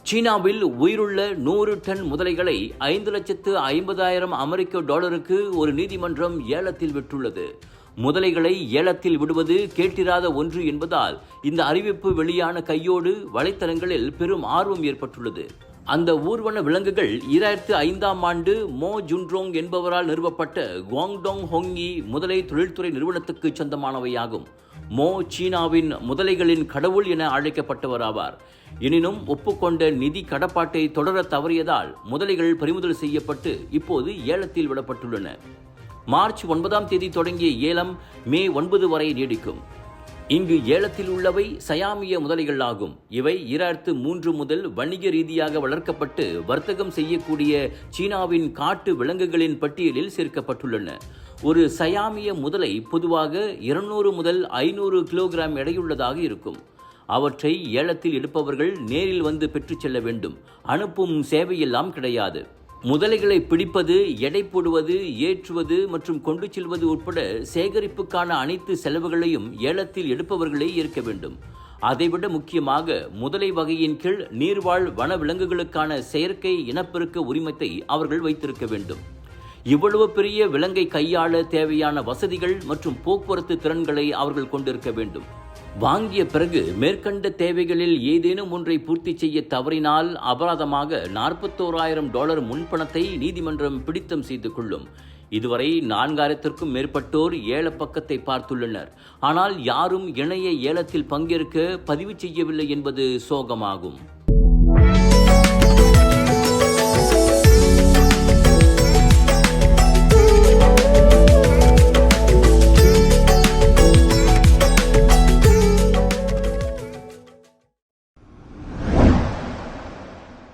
சீனாவில் உயிருள்ள 100 டன் முதலைகளை 5,50,000 அமெரிக்க டாலருக்கு ஒரு நீதிமன்றம் ஏலத்தில் விட்டுள்ளது. முதலைகளை ஏலத்தில் விடுவது கேட்டிராத ஒன்று என்பதால் இந்த அறிவிப்பு வெளியான கையோடு வலைத்தளங்களில் பெரும் ஆர்வம் ஏற்பட்டுள்ளது. அந்த ஊர்வன விலங்குகள் 2005ஆம் ஆண்டு மோ ஜுன்ரோங் என்பவரால் நிறுவப்பட்ட குவாங்டோங் ஹோங்கி முதலை தொழில்துறை நிறுவனத்துக்கு சொந்தமானவையாகும். மோ சீனாவின் முதலைகளின் கடவுள் என அழைக்கப்பட்டவராவார். எனினும் ஒப்புக்கொண்ட நிதி கடப்பாட்டை தொடர தவறியதால் முதலைகள் பறிமுதல் செய்யப்பட்டு இப்போது ஏலத்தில் விடப்பட்டுள்ளன. மார்ச் 9ஆம் தேதி தொடங்கிய ஏலம் மே 9 வரை நீடிக்கும். இங்கு ஏலத்தில் உள்ளவை சயாமிய முதலைகள் ஆகும். இவை 2003 முதல் வணிக ரீதியாக வளர்க்கப்பட்டு வர்த்தகம் செய்யக்கூடிய சீனாவின் காட்டு விலங்குகளின் பட்டியலில் சேர்க்கப்பட்டுள்ளன. ஒரு சயாமிய முதலை பொதுவாக 200 முதல் 500 கிலோகிராம் எடையுள்ளதாக இருக்கும். அவற்றை ஏலத்தில் எடுப்பவர்கள் நேரில் வந்து பெற்றுச் செல்ல வேண்டும். அனுப்பும் சேவையெல்லாம் கிடையாது. முதலைகளை பிடிப்பது, எடை போடுவது, ஏற்றுவது மற்றும் கொண்டு செல்வது உட்பட சேகரிப்புக்கான அனைத்து செலவுகளையும் ஏலத்தில் எடுப்பவர்களே ஏற்க வேண்டும். அதைவிட முக்கியமாக முதலை வகையின் கீழ் நீர்வாழ் வன விலங்குகளுக்கான செயற்கை இனப்பெருக்க உரிமத்தை அவர்கள் வைத்திருக்க வேண்டும். இவ்வளவு பெரிய விலங்கை கையாள தேவையான வசதிகள் மற்றும் போக்குவரத்து திறன்களை அவர்கள் கொண்டிருக்க வேண்டும். வாங்கிய பிறகு மேற்கண்ட தேவைகளில் ஏதேனும் ஒன்றை பூர்த்தி செய்ய தவறினால் அபராதமாக $41,000 முன்பணத்தை நீதிமன்றம் பிடித்தம் செய்து கொள்ளும். இதுவரை 4,000க்கும் மேற்பட்டோர் ஏல பக்கத்தை பார்த்துள்ளனர். ஆனால் யாரும் இணைய ஏலத்தில் பங்கேற்க பதிவு செய்யவில்லை என்பது சோகமாகும்.